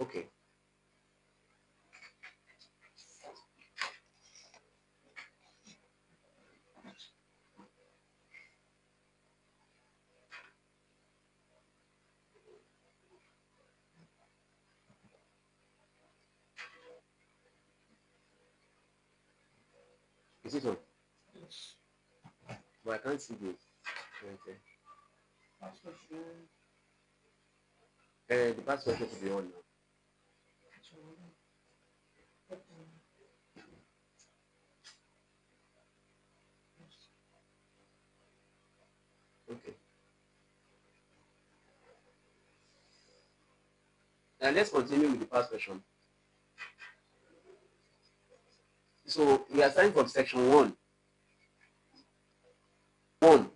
Okay. Is it on? But I can't see the. Okay. The password should be on now. Okay. Now let's continue with the past question. So we are starting from section 1. 1.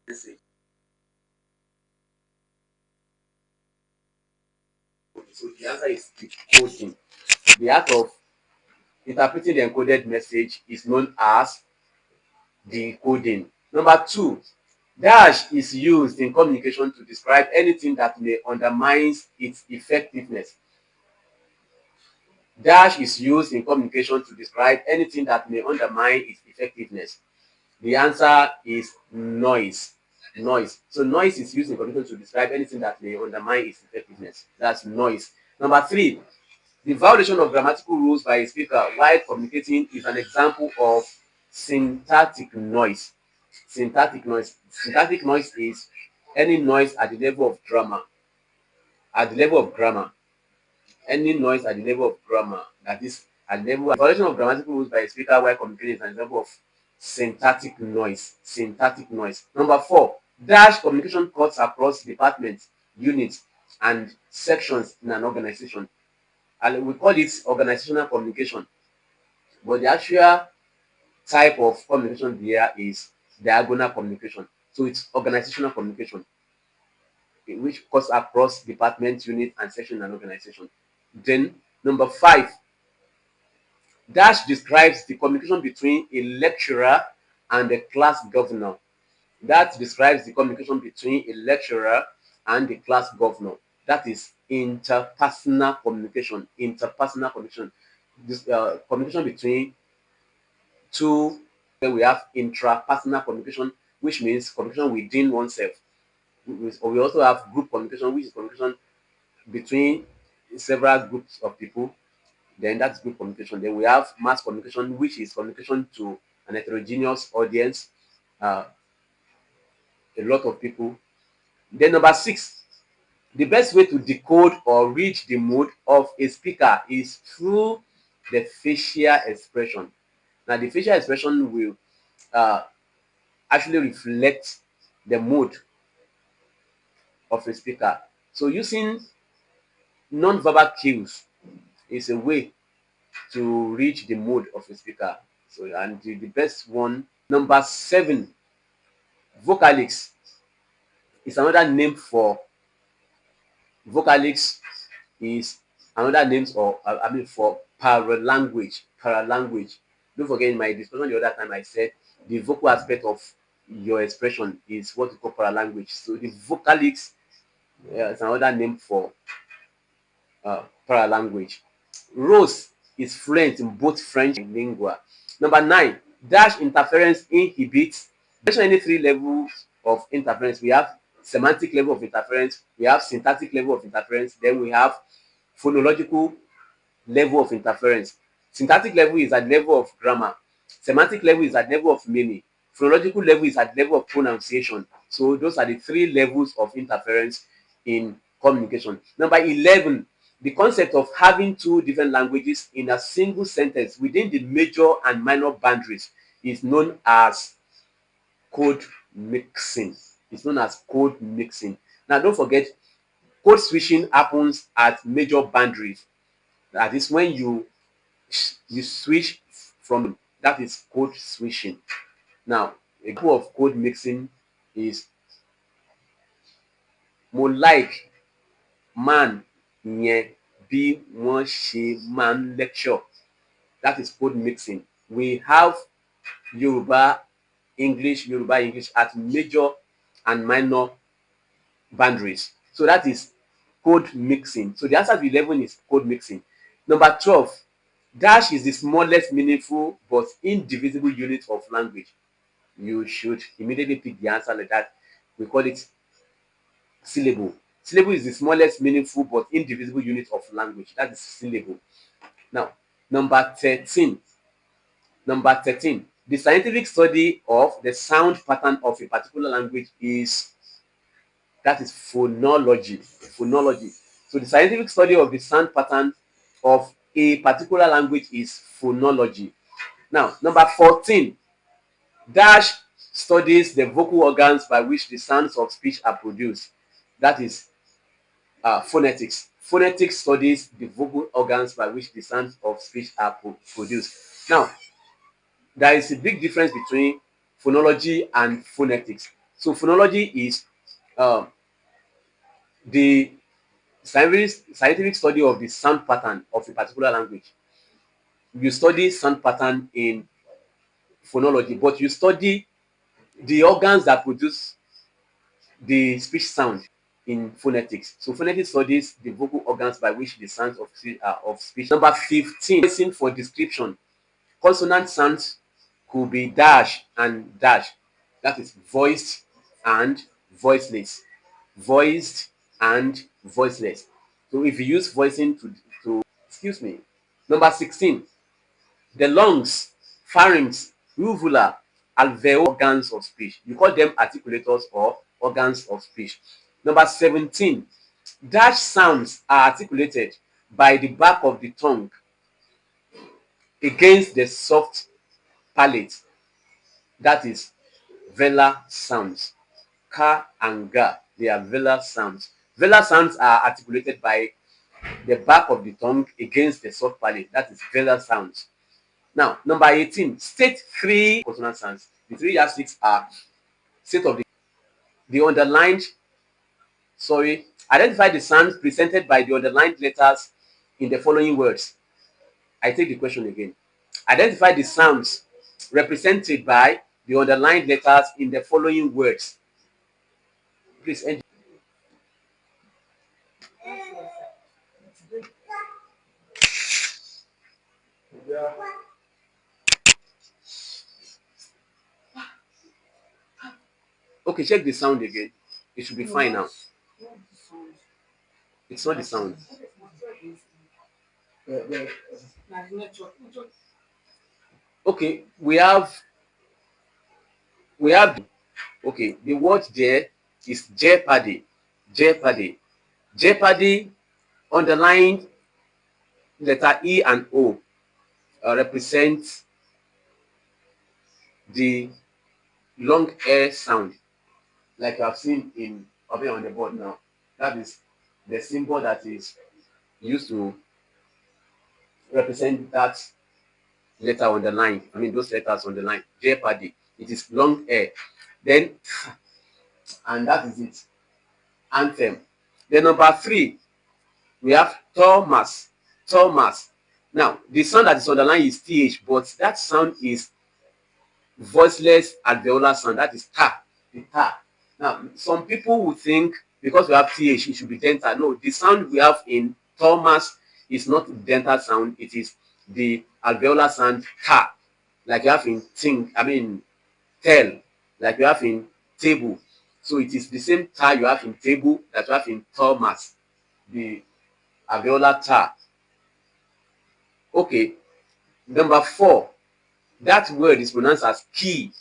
Message. So the answer is decoding. The act of interpreting the encoded message is known as decoding. Number 2, dash is used in communication to describe anything that may undermine its effectiveness. Dash is used in communication to describe anything that may undermine its effectiveness. The answer is noise. Noise. So noise is used in communication to describe anything that may undermine its effectiveness. That's noise. Number 3, the violation of grammatical rules by a speaker while communicating is an example of syntactic noise. Syntactic noise. Syntactic noise is any noise at the level of grammar. At the level of grammar. Any noise at the level of grammar. That is at the level of violation of grammatical rules by a speaker while communicating is an example of syntactic noise. Syntactic noise. Number 4, dash communication cuts across departments, units, and sections in an organization. And we call it organizational communication. But the actual type of communication there is diagonal communication. So it's organizational communication, which cuts across department, unit, and section and organization. Then number 5, dash describes the communication between a lecturer and a class governor. That describes the communication between a lecturer and the class governor. That is interpersonal communication. Interpersonal communication. This communication between two. Then we have intrapersonal communication, which means communication within oneself. We also have group communication, which is communication between several groups of people. Then that's group communication. Then we have mass communication, which is communication to an heterogeneous audience, uh, a lot of people. Then number 6, the best way to decode or read the mood of a speaker is through the facial expression. Now, the facial expression will uh, actually reflect the mood of a speaker. So, using non-verbal cues is a way to reach the mood of a speaker. So, and the best one, number 7, vocalics is another name for vocalics is another name or I mean for paralanguage. Paralanguage. Don't forget in my discussion the other time I said the vocal aspect of your expression is what we call paralanguage. So the vocalics is another name for paralanguage. Rose is fluent in both French and lingua. Number 9, dash interference inhibits. Mention any 3 levels of interference. We have semantic level of interference, we have syntactic level of interference, then we have phonological level of interference. Syntactic level is at level of grammar. Semantic level is at level of meaning. Phonological level is at level of pronunciation. So those are the 3 levels of interference in communication. Number 11, the concept of having 2 different languages in a single sentence within the major and minor boundaries is known as code mixing. It's known as code mixing. Now, don't forget, code switching happens at major boundaries. That is when you switch from, that is code switching. Now, a example of code mixing is mo like man yẹn bí wọ́n ṣe máa ń lecture. That is code mixing. we have Yoruba English at major and minor boundaries. So that is code mixing. So the answer to 11 is code mixing. Number 12, dash is the smallest meaningful but indivisible unit of language. You should immediately pick the answer like that. We call it syllable. Syllable is the smallest meaningful but indivisible unit of language. That is syllable. Now, number 13. Number 13. The scientific study of the sound pattern of a particular language is, that is phonology. Phonology. So the scientific study of the sound pattern of a particular language is phonology. Now, number 14. Dash studies the vocal organs by which the sounds of speech are produced. That is phonetics. Phonetics studies the vocal organs by which the sounds of speech are produced. Now, there is a big difference between phonology and phonetics. So phonology is the scientific study of the sound pattern of a particular language. You study sound pattern in phonology, but you study the organs that produce the speech sound in phonetics. So phonetics studies the vocal organs by which the sounds of speech. Number 15, listen for description. Consonant sounds could be dash and dash. That is voiced and voiceless. Voiced and voiceless. So if you use voicing to excuse me. Number 16, the lungs, pharynx, uvula, alveolar organs of speech. You call them articulators or organs of speech. Number 17, dash sounds are articulated by the back of the tongue against the soft palate. That is velar sounds. Ka and ga, they are velar sounds. Velar sounds are articulated by the back of the tongue against the soft palate. That is velar sounds. Now, number 18, state three consonant sounds. The three yardsticks are state of the underlined, identify the sounds presented by the underlined letters in the following words. I take the question again. Identify the sounds represented by the underlined letters in the following words. Please. Okay, check the sound again. It should be fine now. It's not the sound. Okay, we have okay, the word there is jeopardy. Jeopardy. Jeopardy, underlined letter E and O represent the long air sound, like you have seen in up on the board now. That is the symbol that is used to represent that letter on the line. I mean those letters on the line. Jeopardy. It is long air. Then and that is it. Anthem. Then number 3, we have Thomas. Thomas. Now the sound that is on the line is TH, but that sound is voiceless alveolar sound. That is ta. The ta. Now some people will think because we have TH it should be dental. No, the sound we have in Thomas is not dental sound, it is the alveolar sound ta, like you have in tell, like you have in table. So it is the same ta you have in table that you have in Thomas, the alveolar ta. Okay, number 4, that word is pronounced as key.